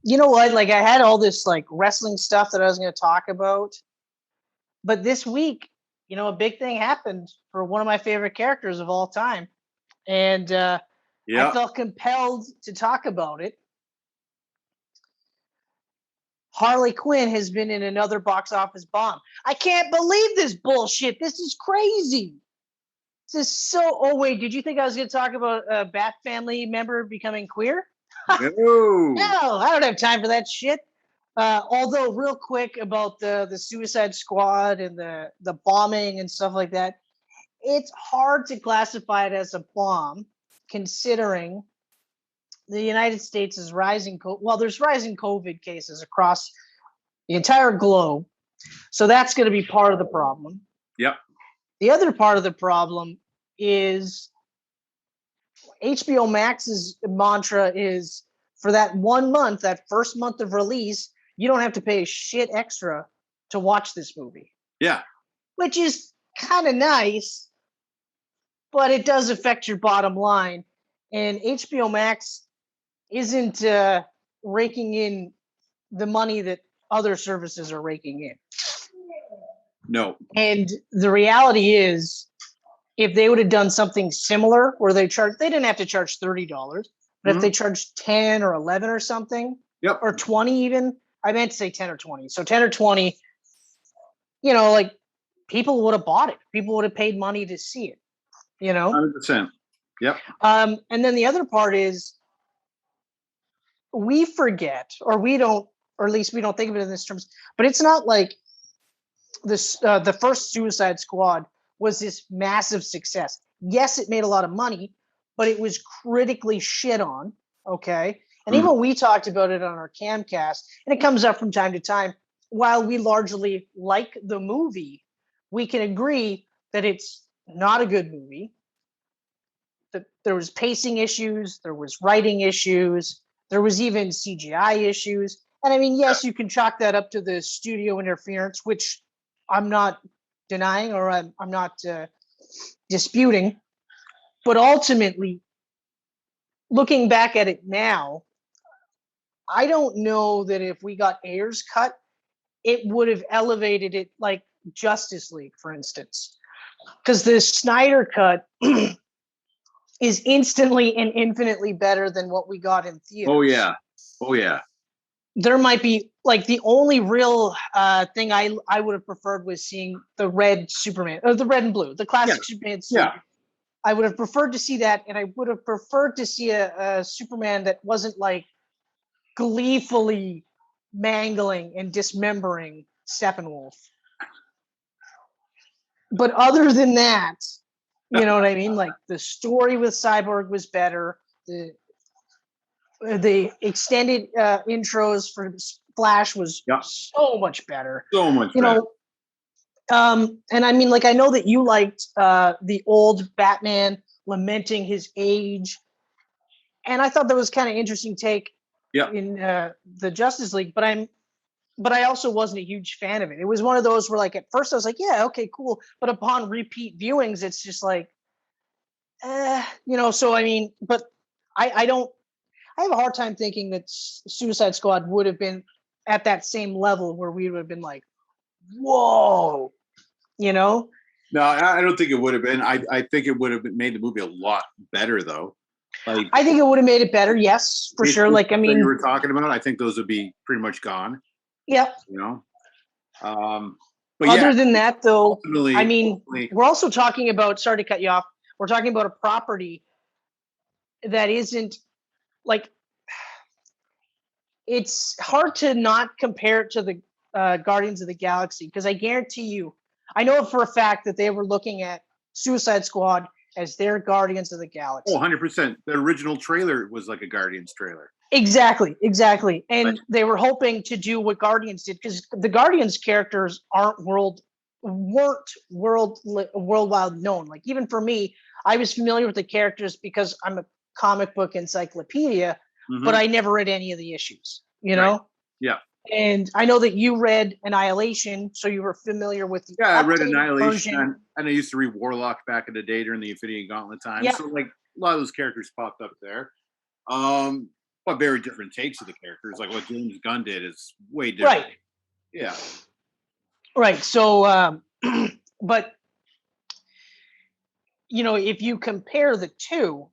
you know what? Like, I had all this like wrestling stuff that I was going to talk about, but this week, a big thing happened for one of my favorite characters of all time, and I Yeah. felt compelled to talk about it. Harley Quinn has been in another box office bomb. I can't believe this bullshit. This is crazy. This is so. Oh wait, did you think I was going to talk about a Bat Family member becoming queer? No. No, I don't have time for that shit. Although, real quick about the Suicide Squad and the bombing and stuff like that, it's hard to classify it as a bomb, considering the United States is rising. There's rising COVID cases across the entire globe, so that's going to be part of the problem. Yep. The other part of the problem is HBO Max's mantra is for that 1 month, that first month of release, you don't have to pay shit extra to watch this movie. Yeah. Which is kind of nice, but it does affect your bottom line. And HBO Max isn't raking in the money that other services are raking in. No. And the reality is, if they would have done something similar where they didn't have to charge $30, but if they charged 10 or 11 or something, or 20 even, I meant to say 10 or 20. So 10 or 20, like people would have bought it. People would have paid money to see it, 100%. Yep. And then the other part is we forget, or we don't, or at least we don't think of it in this terms, but it's not like this, the first Suicide Squad was this massive success. Yes, it made a lot of money, but it was critically shit on. Okay. And even we talked about it on our Camcast, and it comes up from time to time. While we largely like the movie, we can agree that it's not a good movie. That there was pacing issues, there was writing issues, there was even CGI issues. And I mean, yes, you can chalk that up to the studio interference, which I'm not denying, or I'm not disputing. But ultimately, looking back at it now, I don't know that if we got Ayer's cut, it would have elevated it like Justice League, for instance. Because the Snyder cut is instantly and infinitely better than what we got in theaters. Oh, yeah. Oh, yeah. There might be, like, the only real thing I would have preferred was seeing the red Superman, or the red and blue, the classic Superman suit. Yeah. I would have preferred to see that, and I would have preferred to see a Superman that wasn't, like, gleefully mangling and dismembering Steppenwolf. But other than that, you know what I mean? Like, the story with Cyborg was better. The extended intros for Flash was so much better. So much better. And I mean, like, I know that you liked the old Batman lamenting his age, and I thought that was kind of interesting take in the Justice League. But I also wasn't a huge fan of it. It was one of those where, like, at first I was like, yeah, okay, cool. But upon repeat viewings, it's just like, So I mean, but I have a hard time thinking that Suicide Squad would have been at that same level where we would have been like, whoa, No, I don't think it would have been. I think it would have made the movie a lot better, though. Like, I think it would have made it better, yes, for sure. Like, I mean, you were talking about, I think those would be pretty much gone. Yep. But other than that, though, I mean, we're also talking about. Sorry to cut you off. We're talking about a property that isn't like. It's hard to not compare it to the Guardians of the Galaxy, because I guarantee you, I know for a fact that they were looking at Suicide Squad as their Guardians of the Galaxy. Oh, 100%. The original trailer was like a Guardians trailer. Exactly. And they were hoping to do what Guardians did, because the Guardians characters weren't worldwide known. Like, even for me, I was familiar with the characters because I'm a comic book encyclopedia, but I never read any of the issues, Right. Yeah. And I know that you read Annihilation, so you were familiar with the I read Annihilation, and I used to read Warlock back in the day during the Infinity Gauntlet time. So, like, a lot of those characters popped up there. But but very different takes of the characters. Like what James Gunn did is way different. Right. Yeah. Right. So, but if you compare the two,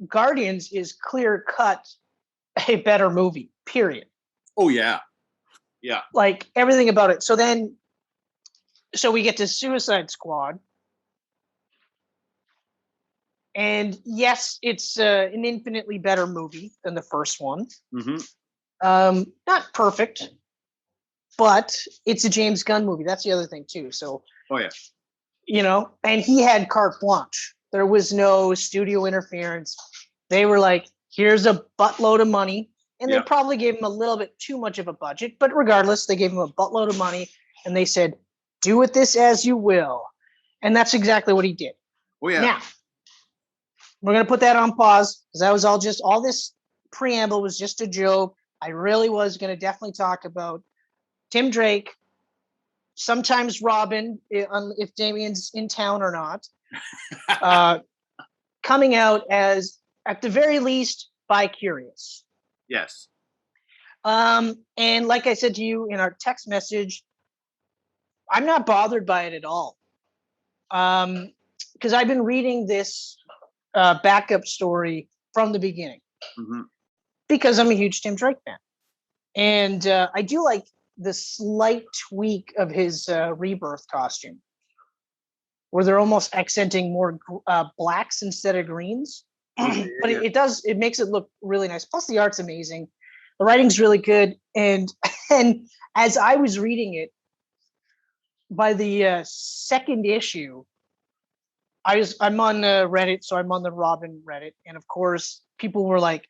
Guardians is clear cut a better movie, period. Oh yeah. Yeah. Like everything about it. So we get to Suicide Squad. And yes, it's an infinitely better movie than the first one. Not perfect, but it's a James Gunn movie. That's the other thing too. So, oh yeah, and he had carte blanche. There was no studio interference. They were like, "Here's a buttload of money," and they probably gave him a little bit too much of a budget. But regardless, they gave him a buttload of money, and they said, "Do with this as you will," and that's exactly what he did. Oh yeah. Now, we're going to put that on pause because that was all this preamble was just a joke. I really was going to definitely talk about Tim Drake, sometimes Robin, if Damien's in town or not, coming out as, at the very least, bi-curious. Yes. And like I said to you in our text message, I'm not bothered by it at all. Because I've been reading this backup story from the beginning because I'm a huge Tim Drake fan. And I do like the slight tweak of his rebirth costume where they're almost accenting more blacks instead of greens. But it makes it look really nice. Plus the art's amazing. The writing's really good. And as I was reading it, by the second issue, I'm on Reddit, so I'm on the Robin Reddit, and of course, people were like,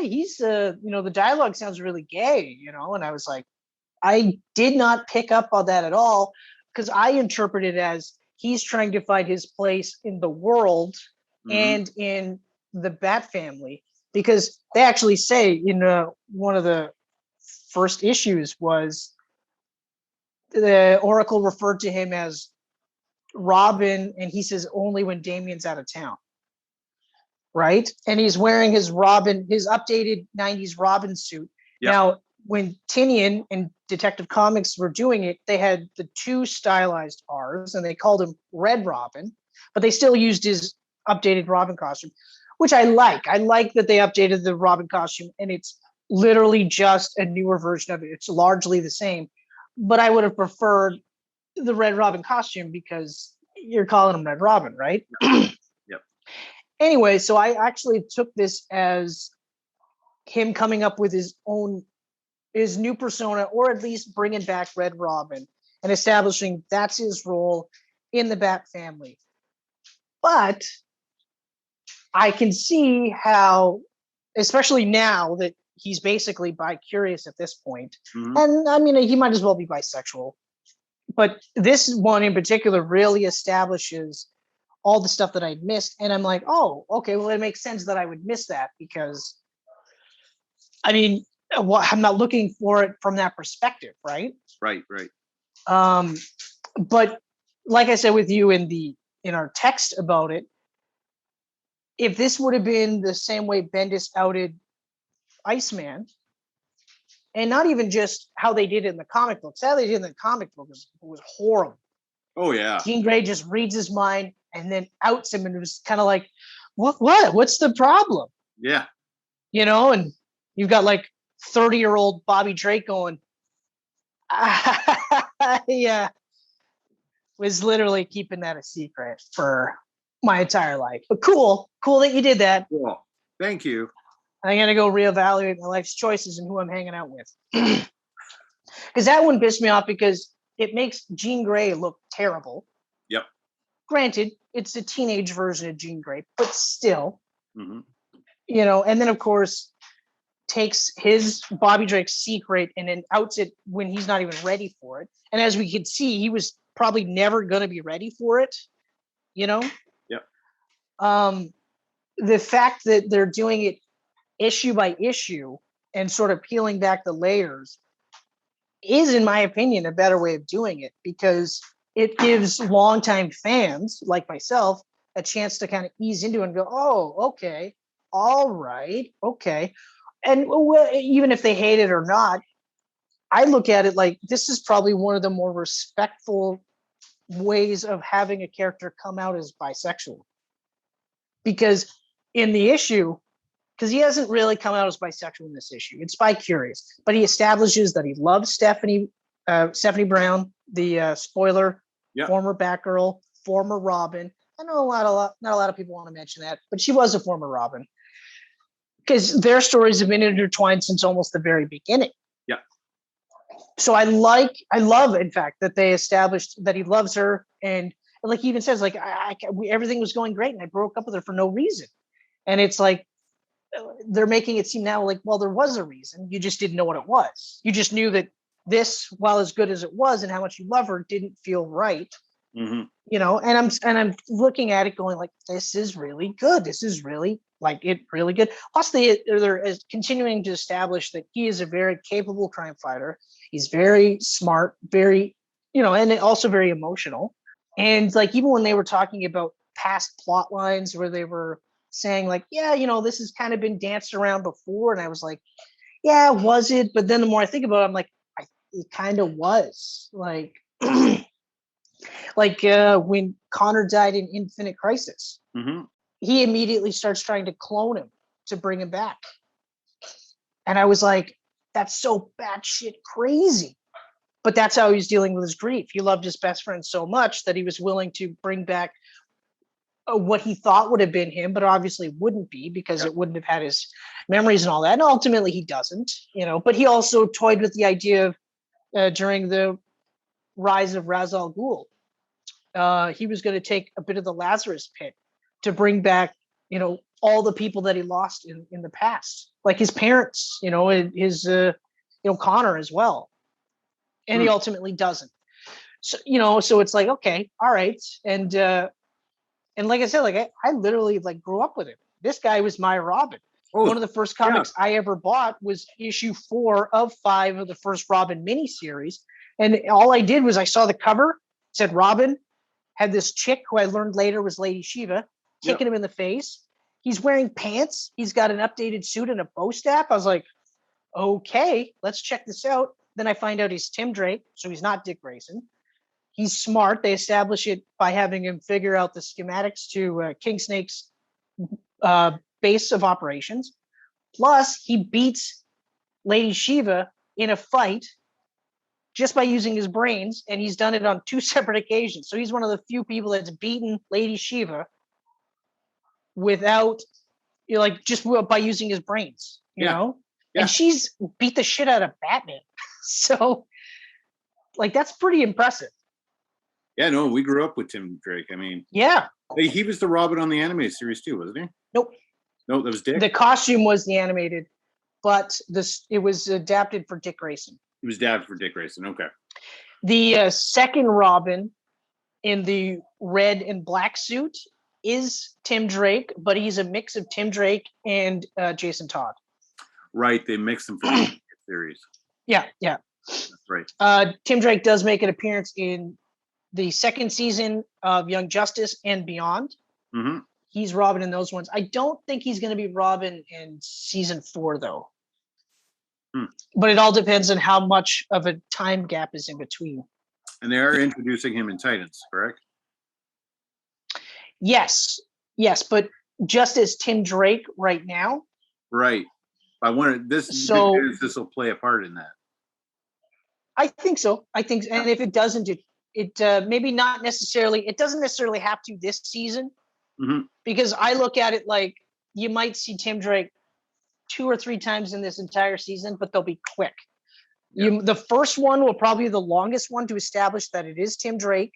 he's the dialogue sounds really gay, and I was like, I did not pick up on that at all because I interpret it as he's trying to find his place in the world and in the Bat family, because they actually say in one of the first issues was the Oracle referred to him as Robin, and he says only when Damien's out of town, right? And he's wearing his updated 90s Robin suit. Yep. Now, when Tinian and Detective Comics were doing it, they had the two stylized R's, and they called him Red Robin, but they still used his updated Robin costume, which I like. I like that they updated the Robin costume, and it's literally just a newer version of it. It's largely the same, but I would have preferred the Red Robin costume because you're calling him Red Robin, right? Yep. Anyway, so I actually took this as him coming up with his new persona, or at least bringing back Red Robin and establishing that's his role in the Bat family. But I can see how, especially now that he's basically bi-curious at this point, and I mean, he might as well be bisexual. But this one in particular really establishes all the stuff that I'd missed. And I'm like, oh, okay, well, it makes sense that I would miss that because, I mean, I'm not looking for it from that perspective, right? Right. But like I said with you in our text about it, if this would have been the same way Bendis outed Iceman, and not even just how they did it in the comic books. How they did it in the comic book was horrible. Oh, yeah. Jean Grey just reads his mind and then outs him, and it was kind of like, what? What's the problem? Yeah. And you've got like 30-year-old Bobby Drake going, yeah, was literally keeping that a secret for my entire life. But cool that you did that. Cool. Thank you. I'm going to go reevaluate my life's choices and who I'm hanging out with. Because that one pissed me off because it makes Jean Grey look terrible. Yep. Granted, it's a teenage version of Jean Grey, but still, and then of course takes his Bobby Drake's secret and then outs it when he's not even ready for it. And as we could see, he was probably never going to be ready for it, Yep. The fact that they're doing it issue by issue and sort of peeling back the layers is, in my opinion, a better way of doing it because it gives longtime fans like myself a chance to kind of ease into it and go, oh, okay, all right, okay. And even if they hate it or not, I look at it like this is probably one of the more respectful ways of having a character come out as bisexual. Because in the issue, because he hasn't really come out as bisexual in this issue, it's bi-curious, but he establishes that he loves Stephanie Brown, the spoiler, former Batgirl, former Robin. I know not a lot of people want to mention that, but she was a former Robin. Because their stories have been intertwined since almost the very beginning. Yeah. So I love, in fact, that they established that he loves her, and like he even says, like everything was going great, and I broke up with her for no reason. And it's like they're making it seem now like, well, there was a reason. You just didn't know what it was. You just knew that this, while as good as it was, and how much you love her, didn't feel right. Mm-hmm. You know, and I'm looking at it going like, this is really good. This is really really good. Plus, they're continuing to establish that he is a very capable crime fighter. He's very smart, very, and also very emotional. And like even when they were talking about past plot lines where they were saying like, yeah, this has kind of been danced around before, and I was like, yeah, was it? But then the more I think about it, I'm like, it kind of was like. Like when Connor died in Infinite Crisis, he immediately starts trying to clone him to bring him back. And I was like, that's so batshit crazy. But that's how he was dealing with his grief. He loved his best friend so much that he was willing to bring back what he thought would have been him, but obviously wouldn't be because it wouldn't have had his memories and all that. And ultimately he doesn't, but he also toyed with the idea of during the rise of Ra's al Ghul. He was going to take a bit of the Lazarus pit to bring back, all the people that he lost in the past, like his parents, his, Connor as well. And he ultimately doesn't. So, so it's like, okay, all right. And like I said, like I literally like grew up with him. This guy was my Robin. Oh, one of the first comics I ever bought was issue 4 of 5 of the first Robin miniseries. And all I did was I saw the cover, said Robin, had this chick who I learned later was Lady Shiva, kicking him in the face. He's wearing pants. He's got an updated suit and a bow staff. I was like, okay, let's check this out. Then I find out he's Tim Drake, so he's not Dick Grayson. He's smart. They establish it by having him figure out the schematics to King Snake's base of operations. Plus, he beats Lady Shiva in a fight just by using his brains, and he's done it on 2 separate occasions. So he's one of the few people that's beaten Lady Shiva without, just by using his brains, you know? Yeah. And she's beat the shit out of Batman. So, like, that's pretty impressive. Yeah, no, we grew up with Tim Drake. I mean, he was the Robin on the animated series too, wasn't he? Nope. No, that was Dick. The costume was the animated, but it was adapted for Dick Grayson. It was adapted for Dick Grayson. Okay. The second Robin in the red and black suit is Tim Drake, but he's a mix of Tim Drake and Jason Todd. Right, they mixed them for the series. Yeah. That's right. Tim Drake does make an appearance in the second season of Young Justice and beyond. Mm-hmm. He's Robin in those ones. I don't think he's going to be Robin in season 4, though. But it all depends on how much of a time gap is in between. And they are introducing him in Titans, correct? Yes, but just as Tim Drake right now. Right. I wonder this will play a part in that. I think so. And if it doesn't, it maybe not necessarily. It doesn't necessarily have to this season, because I look at it like you might see Tim Drake 2 or 3 times in this entire season, but they'll be quick. The first one will probably be the longest one to establish that it is Tim Drake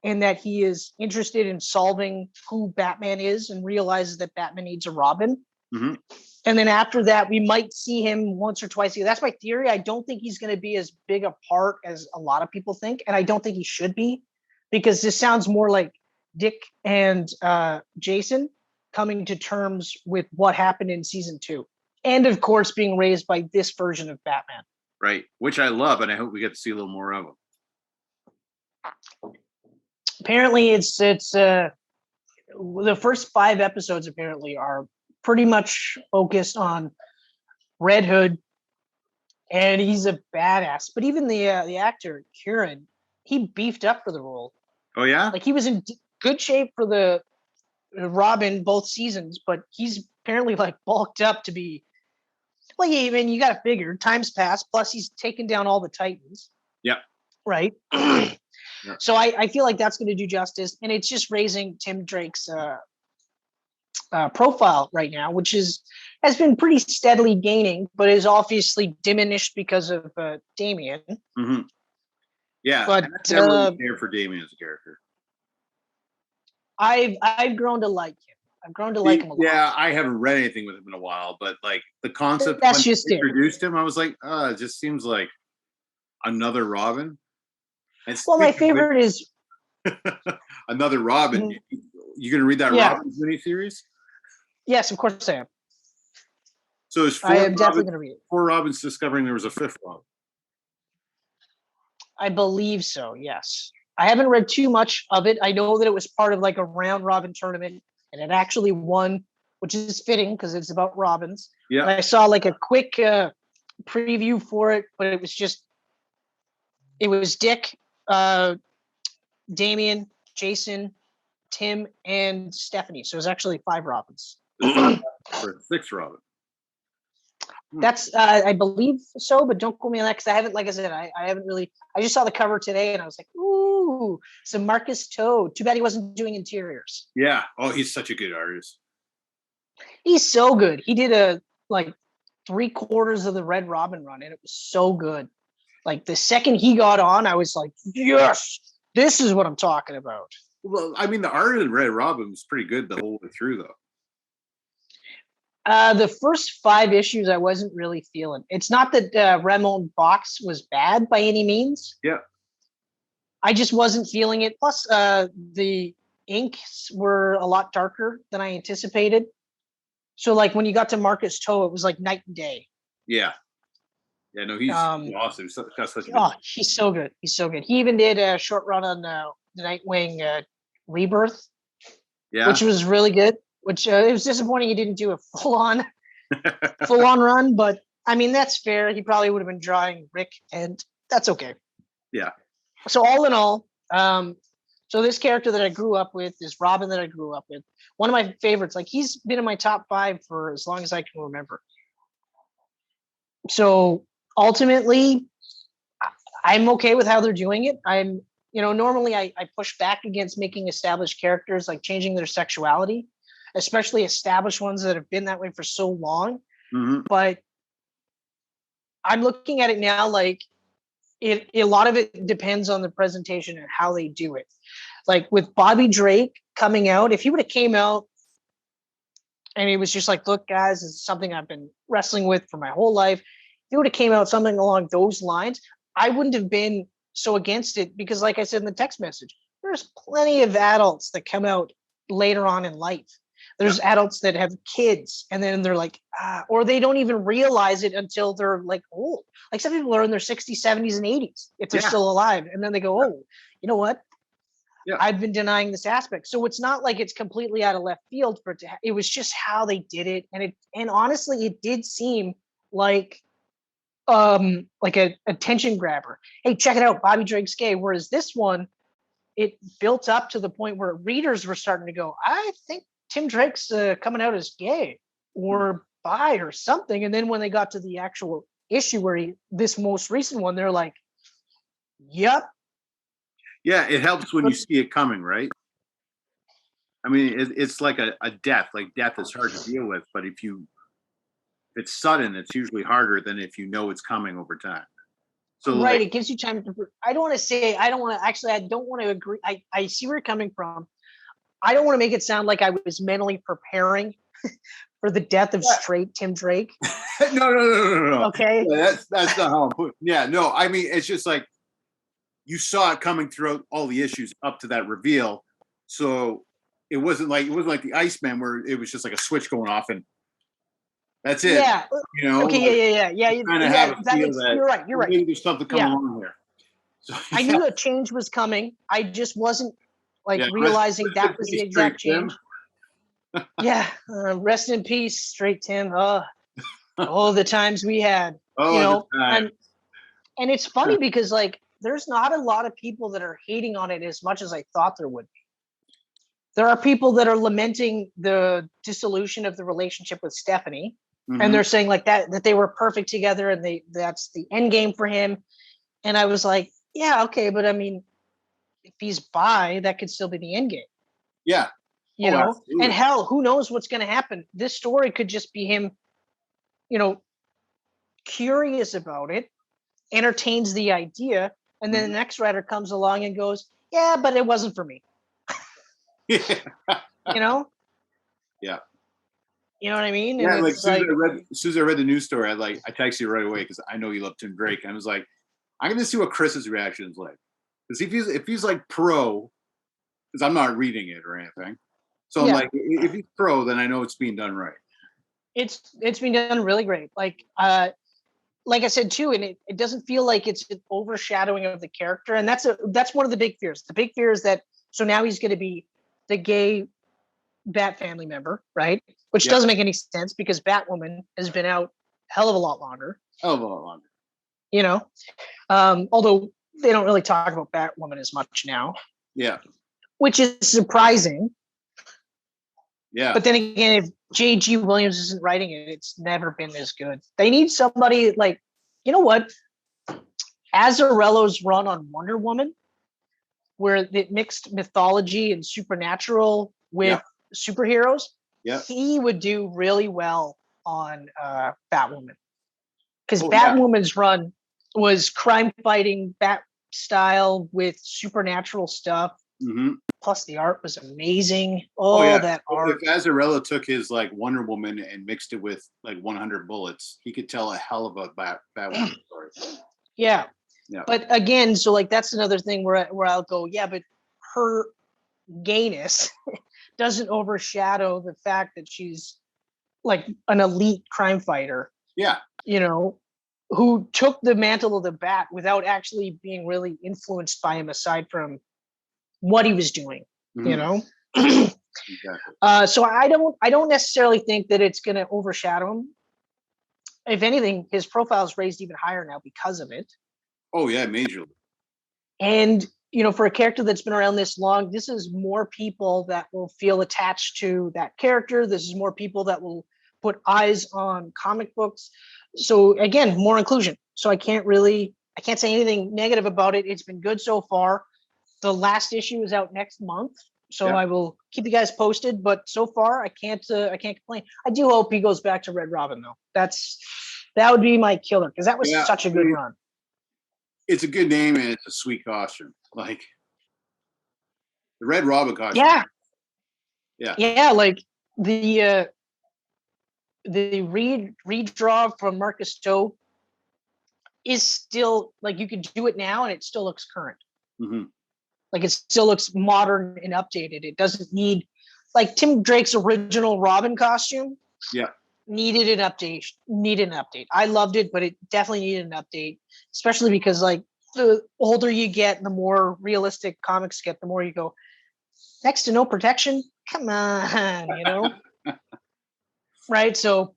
and that he is interested in solving who Batman is and realizes that Batman needs a Robin. Mm-hmm. And then after that, we might see him once or twice. That's my theory. I don't think he's going to be as big a part as a lot of people think. And I don't think he should be, because this sounds more like Dick and Jason coming to terms with what happened in season 2. And of course, being raised by this version of Batman. Right. Which I love. And I hope we get to see a little more of him. Apparently it's the first 5 episodes apparently are pretty much focused on Red Hood, and he's a badass. But even the actor Kieran, he beefed up for the role. Oh yeah, like he was in good shape for the Robin both seasons, but he's apparently like bulked up to be. Well, yeah, I mean, you got to figure times pass. Plus, he's taken down all the Titans. Yeah. Right. Yeah. So I feel like that's going to do justice, and it's just raising Tim Drake's profile right now, which has been pretty steadily gaining, but is obviously diminished because of Damian. Mm-hmm. Yeah, but I never really cared for Damian as a character. I've grown to like him. I've grown to like him a lot. Yeah, I haven't read anything with him in a while, but like the concept that's when just they introduced him, I was like, it just seems like another Robin. And well, my favorite is another Robin. Mm-hmm. You gonna read that Robin miniseries? Yes, of course I am. So it's I am definitely going to read it. 4 Robins discovering there was a 5th Robin. I believe so, yes. I haven't read too much of it. I know that it was part of like a round robin tournament, and it actually won, which is fitting because it's about Robins. Yeah. I saw like a quick preview for it, but it was Dick, Damian, Jason, Tim, and Stephanie. So it was actually 5 Robins. For 6 Robin. That's I believe so, but don't quote me on that because I haven't, like I said, I haven't really. I just saw the cover today and I was like, ooh, some Marcus Toad. Too bad he wasn't doing interiors. Yeah. Oh, he's such a good artist. He's so good. He did like 3/4 of the Red Robin run, and it was so good. Like the second he got on, I was like, yes, this is what I'm talking about. Well, I mean, the art of Red Robin was pretty good the whole way through, though. The first 5 issues I wasn't really feeling. It's not that Ramon Box was bad by any means. Yeah. I just wasn't feeling it. Plus, the inks were a lot darker than I anticipated. So, like, when you got to Marcus Toe, it was like night and day. Yeah. Yeah, no, he's awesome. He's so good. He's so good. He even did a short run on the Nightwing Rebirth, which was really good. Which it was disappointing he didn't do a full on run, but I mean that's fair. He probably would have been drawing Rick, and that's okay. Yeah. So all in all, so this character that I grew up with, this Robin that I grew up with, one of my favorites. Like he's been in my top 5 for as long as I can remember. So ultimately, I'm okay with how they're doing it. Normally I push back against making established characters, like changing their sexuality, especially established ones that have been that way for so long. Mm-hmm. But I'm looking at it now like a lot of it depends on the presentation and how they do it. Like with Bobby Drake coming out, if he would have came out and he was just like, look, guys, this is something I've been wrestling with for my whole life. If he would have came out something along those lines, I wouldn't have been so against it because, like I said in the text message, there's plenty of adults that come out later on in life. There's adults that have kids and then they're like, or they don't even realize it until they're like old. Like some people are in their 60s, 70s, and 80s if they're still alive. And then they go, oh, you know what? Yeah. I've been denying this aspect. So it's not like it's completely out of left field for it to it was just how they did it. And honestly, it did seem like a attention grabber. Hey, check it out, Bobby Drake's gay. Whereas this one, it built up to the point where readers were starting to go, I think Tim Drake's coming out as gay or bi or something. And then when they got to the actual issue where this most recent one, they're like, yep. Yeah, it helps when you see it coming, right? I mean, it's like a death. Like death is hard to deal with, but if it's sudden, it's usually harder than if you know it's coming over time. So right, it gives you time to. I don't want to agree. I see where you're coming from. I don't want to make it sound like I was mentally preparing for the death of straight Tim Drake. No. Okay. Yeah, that's not how I'm putting. Yeah, no. I mean, it's just like you saw it coming throughout all the issues up to that reveal. So it wasn't like the Iceman where it was just like a switch going off and that's it. Yeah. You know. Okay. Like, yeah. Kind of have a feel that you're right. Maybe there's something coming along here. So, I knew a change was coming. I just wasn't realizing that was the exact change. Yeah, rest in peace, Straight Tim. Oh, the times we had, you Oh, know, the time. and it's funny because like there's not a lot of people that are hating on it as much as I thought there would be. There are people that are lamenting the dissolution of the relationship with Stephanie, and they're saying like that they were perfect together, and that's the end game for him. And I was like, yeah, okay, but I mean, if he's bi, that could still be the end game. Yeah. You know, absolutely. and hell, who knows what's going to happen? This story could just be him, you know, curious about it, entertains the idea, and then the next writer comes along and goes, yeah, but it wasn't for me. You know? Yeah. You know what I mean? Yeah, And like it's as soon as I read the news story, I texted you right away because I know you love Tim Drake. And I was like, I'm gonna see what Chris's reaction is like. Because if he's like pro, because I'm not reading it or anything. So I'm like, if he's pro, then I know it's being done right. It's been done really great. Like I said too, and it doesn't feel like it's an overshadowing of the character. And that's one of the big fears. The big fear is that so now he's gonna be the gay Bat family member, right? Which doesn't make any sense because Batwoman has been out a hell of a lot longer. You know, although they don't really talk about Batwoman as much now. Yeah. Which is surprising. Yeah. But then again, if J.G. Williams isn't writing it, it's never been as good. They need somebody like, you know what? Azzarello's run on Wonder Woman, where it mixed mythology and supernatural with superheroes, he would do really well on Batwoman. Because Batwoman's run was crime fighting Bat style with supernatural stuff. Plus the art was amazing. That art. If Azzarello took his like Wonder Woman and mixed it with like 100 bullets, he could tell a hell of a Batwoman story. Yeah. But again, so like that's another thing where I'll go, yeah, but her gayness doesn't overshadow the fact that she's like an elite crime fighter. Yeah. You know, who took the mantle of the Bat without actually being really influenced by him aside from what he was doing, you know? Exactly. So I don't necessarily think that it's going to overshadow him. If anything, his profile is raised even higher now because of it. Oh yeah, majorly. And you know, for a character that's been around this long, this is more people that will feel attached to that character. This is more people that will put eyes on comic books. So again, more inclusion. So I can't say anything negative about it. It's been good so far. The last issue is out next month, so I will keep you guys posted. But so far, I can't complain. I do hope he goes back to Red Robin though. That would be my killer because that was such a good run. It's a good name and it's a sweet costume. Like the Red Robin costume. Yeah. Like the redraw from Marcus Stowe is still like you could do it now and it still looks current. Like it still looks modern and updated. It doesn't need like Tim Drake's original Robin costume. Needed an update. I loved it, but it definitely needed an update, especially because like the older you get, the more realistic comics get, the more you go, next to no protection. Come on, you know? Right. So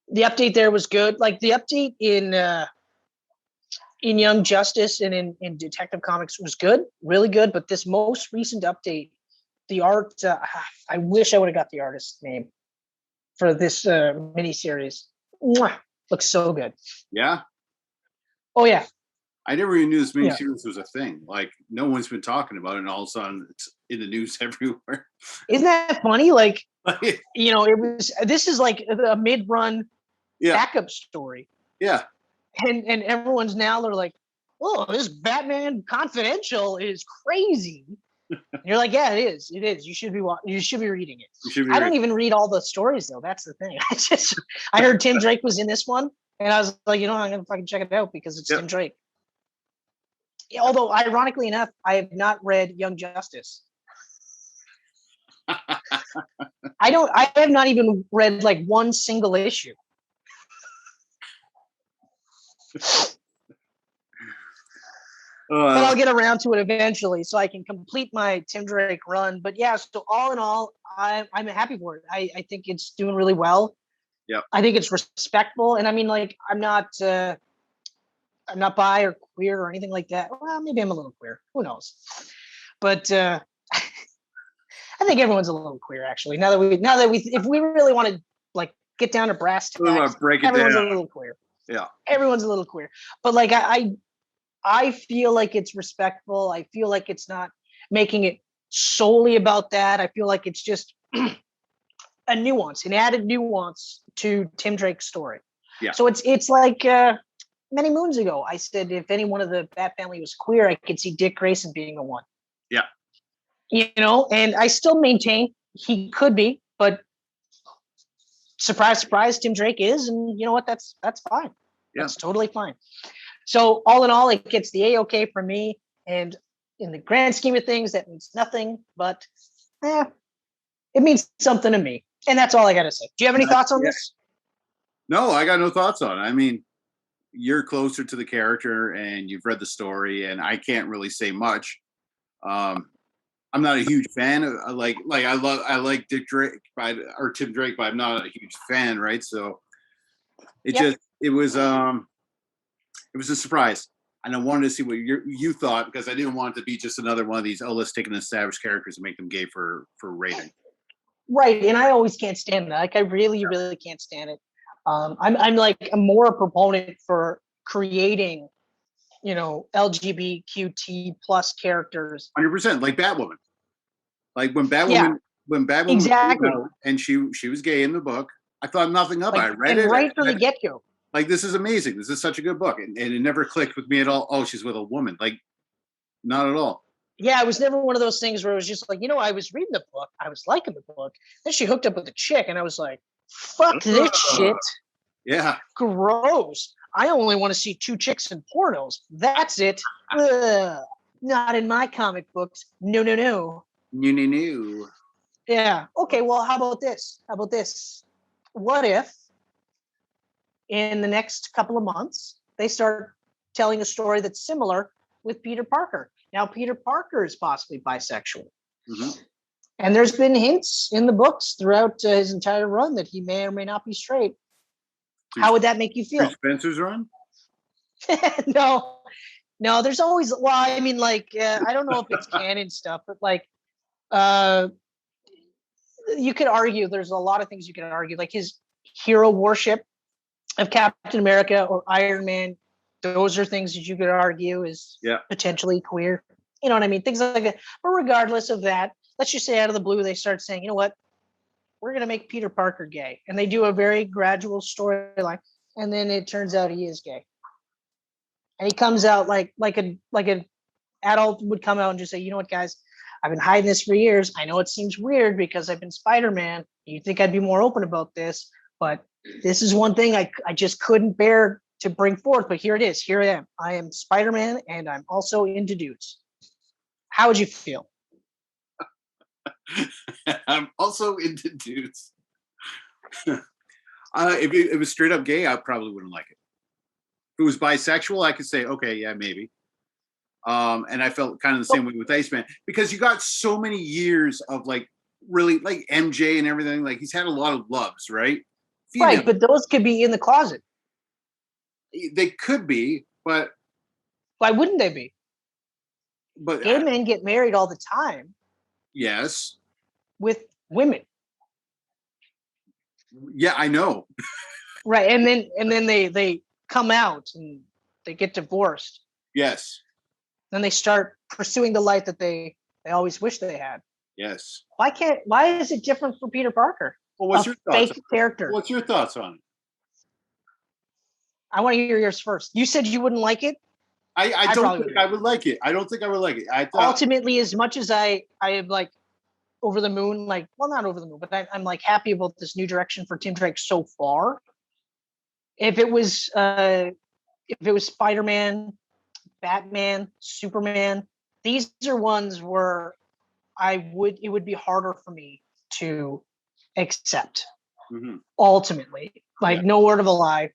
the update there was good. Like the update in Young Justice and in Detective Comics was good, really good. But this most recent update, the art, I wish I would have got the artist's name for this miniseries. Looks so good. Yeah. Oh yeah. I never even knew this miniseries was a thing. Like no one's been talking about it, and all of a sudden it's in the news everywhere. Isn't that funny? Like you know, this is like a mid-run backup story. Yeah. And everyone's now they're like, oh, this Batman Confidential is crazy. And you're like, yeah, it is. It is. You should be reading it. I don't even read all the stories though. That's the thing. I heard Tim Drake was in this one, and I was like, you know, I'm gonna fucking check it out because it's Tim Drake. Although, ironically enough, I have not read Young Justice. I have not even read like one single issue. but I'll get around to it eventually, so I can complete my Tim Drake run. But yeah, so all in all, I'm happy for it. I think it's doing really well. Yep. I think it's respectful, and I mean, like, I'm not bi or queer or anything like that. Well, maybe I'm a little queer. Who knows? But I think everyone's a little queer, actually. Now that we, if we really want to like get down to brass tacks, break it everyone's down. a little queer. Yeah, everyone's a little queer. But like, I feel like it's respectful. I feel like it's not making it solely about that. I feel like it's just a nuance, an added nuance to Tim Drake's story. Yeah. So it's like many moons ago, I said if any one of the Bat family was queer, I could see Dick Grayson being the one. Yeah. You know, and I still maintain he could be, but surprise, surprise, Tim Drake is, and you know what? That's fine. Yeah. That's totally fine. So all in all, it gets the A-OK for me. And in the grand scheme of things, that means nothing, but it means something to me. And that's all I got to say. Do you have any thoughts on this? No, I got no thoughts on it. I mean, you're closer to the character and you've read the story, and I can't really say much. I'm not a huge fan of I like Dick Drake or Tim Drake, but I'm not a huge fan, right? So it was a surprise, and I wanted to see what you thought, because I didn't want it to be just another one of these let's take an established characters and make them gay for rating. Right, and I always can't stand that. Like, I really can't stand it. I'm like more a proponent for creating, you know, LGBTQ plus characters. 100%, like Batwoman. Like when Batwoman exactly, came out and she was gay in the book, I thought nothing of it. I read it right from the get-go. Like, this is amazing. This is such a good book, and it never clicked with me at all. Oh, she's with a woman. Like, not at all. Yeah, it was never one of those things where it was just like, you know, I was reading the book, I was liking the book, then she hooked up with a chick, and I was like, fuck this shit. Yeah. Gross. I only want to see two chicks in pornos. That's it. Not in my comic books. No. No. Yeah. Okay, well, how about this? What if in the next couple of months they start telling a story that's similar with Peter Parker? Now, Peter Parker is possibly bisexual. Mm-hmm. And there's been hints in the books throughout his entire run that he may or may not be straight. How would that make you feel? Spencer's run? No, there's always, well, I mean, like, I don't know if it's canon stuff, but like, you could argue, there's a lot of things you can argue, like his hero worship of Captain America or Iron Man. Those are things that you could argue is potentially queer. You know what I mean? Things like that. But regardless of that, let's just say out of the blue, they start saying, you know what? We're going to make Peter Parker gay. And they do a very gradual storyline. And then it turns out he is gay. And he comes out like an adult would come out and just say, you know what, guys? I've been hiding this for years. I know it seems weird because I've been Spider-Man. You'd think I'd be more open about this. But this is one thing I just couldn't bear to bring forth. But here it is. Here I am. I am Spider-Man, and I'm also into dudes. How would you feel? I'm also into dudes. If it was straight up gay, I probably wouldn't like it. If it was bisexual, I could say, okay, yeah, maybe. And I felt kind of the same way with Iceman, because you got so many years of like really like MJ and everything. Like, he's had a lot of loves, right? Female. Right, but those could be in the closet. They could be, but why wouldn't they be? But gay men get married all the time. Yes. With women. Yeah, I know. Right, and then they come out and they get divorced. Yes. Then they start pursuing the life that they always wish they had. Yes. Why is it different for Peter Parker? Well, what's your thoughts? Fake character. What's your thoughts on it? I want to hear yours first. You said you wouldn't like it. I don't think I would like it. I don't think I would like it. Ultimately, as much as I am like over the moon, like, well, not over the moon, but I'm like happy about this new direction for Tim Drake so far. If it was Spider-Man, Batman, Superman, these are ones where it would be harder for me to accept. Mm-hmm. Ultimately, like, no word of a lie.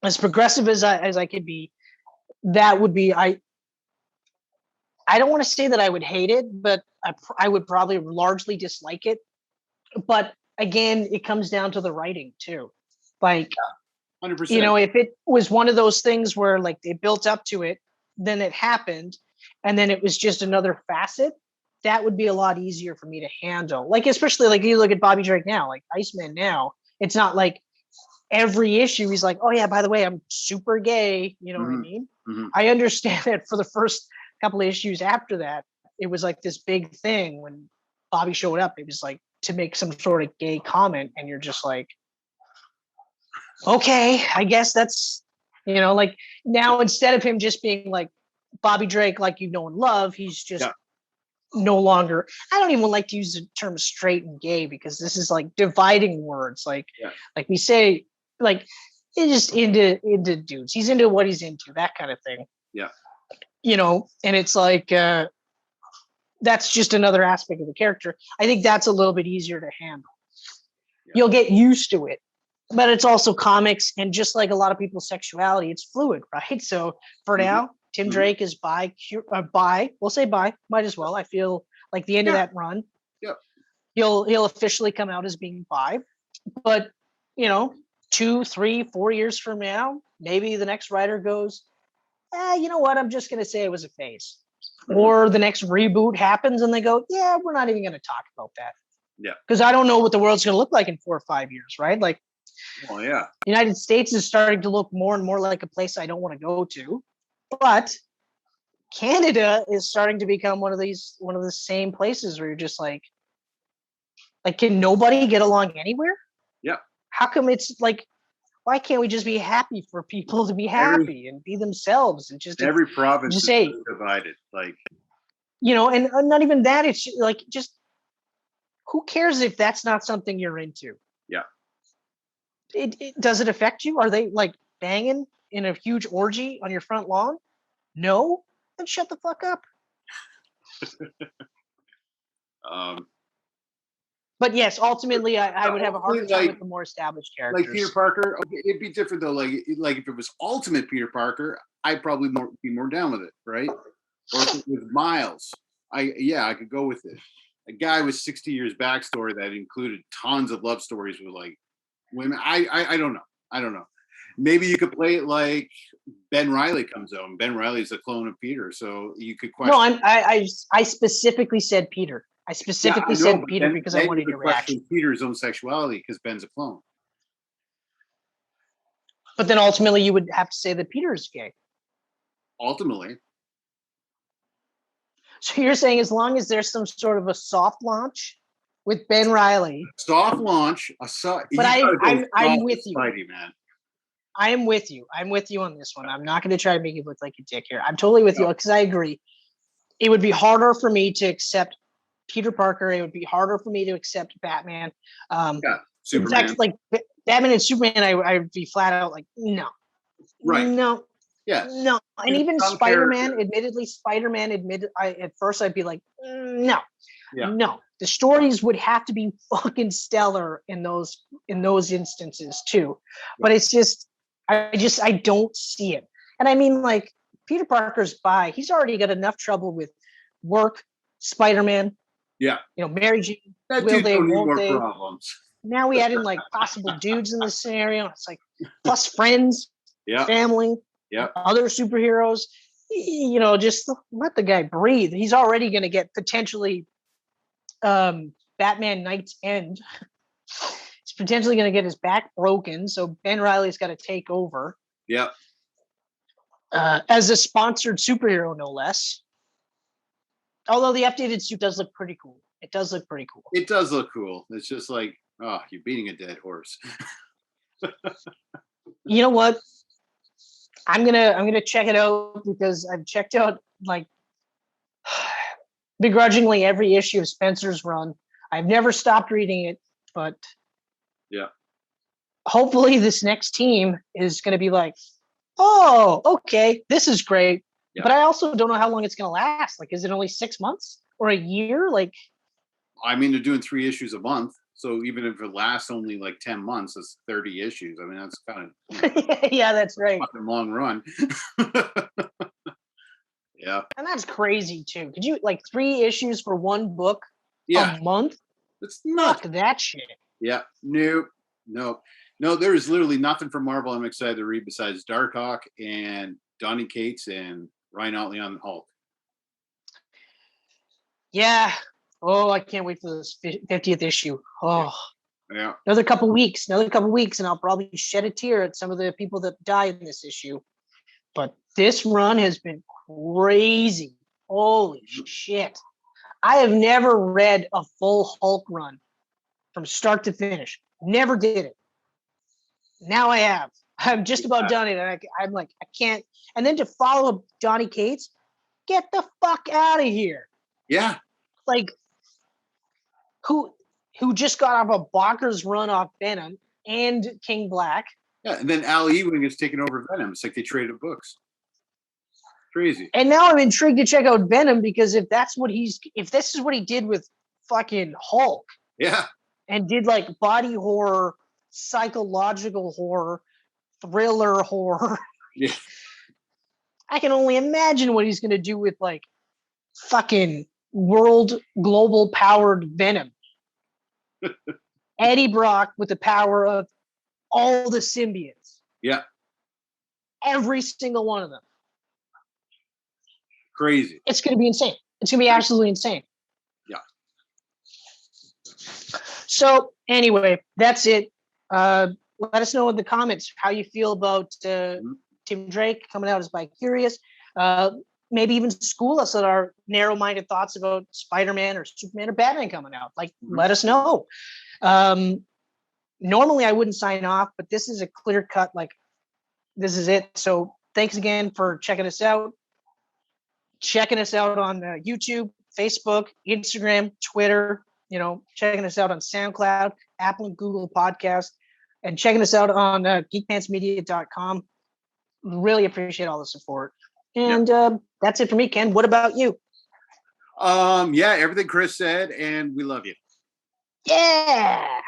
As progressive as I could be, that would be I don't want to say that I would hate it, but I would probably largely dislike it. But again, it comes down to the writing too. Like, 100%. if it was one of those things where like they built up to it, then it happened, and then it was just another facet, that would be a lot easier for me to handle. Like, especially like you look at Bobby Drake now, like Iceman now, it's not like every issue he's like, oh yeah, by the way, I'm super gay. You know what I mean? I understand that for the first couple of issues after that, it was like this big thing when Bobby showed up. It was like to make some sort of gay comment, and you're just like, okay, I guess that's, like now instead of him just being like Bobby Drake, like you know and love, he's just no longer. I don't even like to use the term straight and gay because this is like dividing words. Like we say, like he's just into dudes. He's into what he's into, that kind of thing. Yeah. And it's like that's just another aspect of the character. I think that's a little bit easier to handle. Yeah. You'll get used to it. But it's also comics, and just like a lot of people's sexuality, it's fluid, right? So for now, Tim Drake is bi. We'll say bi. Might as well. I feel like the end of that run, he'll officially come out as being bi. But 2, 3, 4 years from now, maybe the next writer goes, you know what? I'm just going to say it was a phase. Or the next reboot happens, and they go, yeah, we're not even going to talk about that. Yeah. Because I don't know what the world's going to look like in 4 or 5 years, right? Like. Oh yeah. The United States is starting to look more and more like a place I don't want to go to, but Canada is starting to become one of the same places where you're just like, can nobody get along anywhere? Yeah. How come it's like, why can't we just be happy for people to be happy and be themselves and just every province just is divided, like and not even that. It's like just who cares if that's not something you're into? Yeah. Does it affect you? Are they like banging in a huge orgy on your front lawn? No? Then shut the fuck up. But yes, ultimately, I would have a harder time with the more established characters. Like Peter Parker, okay, it'd be different though. Like if it was Ultimate Peter Parker, I'd probably be more down with it, right? Or if it was Miles, I could go with it. A guy with 60 years backstory that included tons of love stories with like women. I don't know. Maybe you could play it like Ben Reilly comes out, and Ben Reilly's a clone of Peter, so you could question. No, I specifically said Peter. I specifically said Peter because I wanted your reaction. Peter's own sexuality because Ben's a clone. But then ultimately, you would have to say that Peter's gay. Ultimately. So you're saying as long as there's some sort of a soft launch with Ben Reilly. Soft launch. But I'm with you. Spidey, man. I am with you. I'm with you on this one. I'm not going to try to make you look like a dick here. I'm totally with you because I agree. It would be harder for me to accept Peter Parker. It would be harder for me to accept Batman. Superman. In fact, like Batman and Superman, I would be flat out like, no. Right. No. Yeah. No. And even Spider-Man, at first I'd be like, no. Yeah. No. The stories would have to be fucking stellar in those instances too. But it's just I don't see it. And I mean, like, Peter Parker's bi. He's already got enough trouble with work, Spider-Man. Yeah. Mary Jane. That will they, won't they? Problems. Now we add in like possible dudes in this scenario. It's like plus friends, family, other superheroes. Just let the guy breathe. He's already going to get potentially Batman Knight's End. He's potentially going to get his back broken. So Ben Reilly's got to take over. Yeah. As a sponsored superhero, no less. Although the updated suit does look pretty cool. It does look pretty cool. It does look cool. It's just like, oh, you're beating a dead horse. You know what? I'm gonna check it out because I've checked out like begrudgingly every issue of Spencer's run. I've never stopped reading it, but hopefully this next team is gonna be like, oh, okay, this is great. Yeah. But I also don't know how long it's gonna last. Like, is it only 6 months or a year? Like, I mean, they're doing 3 issues a month. So even if it lasts only like 10 months, it's 30 issues. I mean, that's kind of yeah, that's right. A long run. Yeah. And that's crazy too. Could you like 3 issues for one book Yeah. a month? It's nuts. Fuck that shit. Yeah. Nope. Nope. No, there is literally nothing from Marvel I'm excited to read besides Darkhawk and Donny Cates and Ryan Otley on Hulk. Yeah. Oh, I can't wait for this 50th issue. Oh, Yeah. another couple weeks, and I'll probably shed a tear at some of the people that die in this issue. But this run has been crazy. Holy shit. I have never read a full Hulk run from start to finish. Never did it. Now I have. I'm just about done it. And I'm like, I can't. And then to follow Donny Cates, get the fuck out of here. Yeah. Like, who just got off a bonkers run off Venom and King Black. Yeah. And then Al Ewing is taking over Venom. It's like they traded books. Crazy. And now I'm intrigued to check out Venom because if this is what he did with fucking Hulk. Yeah. And did like body horror, psychological horror, thriller horror. Yeah. I can only imagine what he's going to do with like fucking world global powered Venom. Eddie Brock with the power of all the symbiotes. Yeah. Every single one of them. Crazy. It's going to be insane. It's going to be absolutely insane. Yeah. So anyway, that's it. Let us know in the comments how you feel about Tim Drake coming out as Bi-Curious. Maybe even school us on our narrow-minded thoughts about Spider-Man or Superman or Batman coming out. Like, let us know. Normally, I wouldn't sign off, but this is a clear cut. Like, this is it. So thanks again for checking us out. Checking us out on YouTube, Facebook, Instagram, Twitter. Checking us out on SoundCloud, Apple and Google Podcasts, and checking us out on geekpantsmedia.com. Really appreciate all the support. And that's it for me, Ken. What about you? Yeah, everything Chris said, and we love you. Yeah.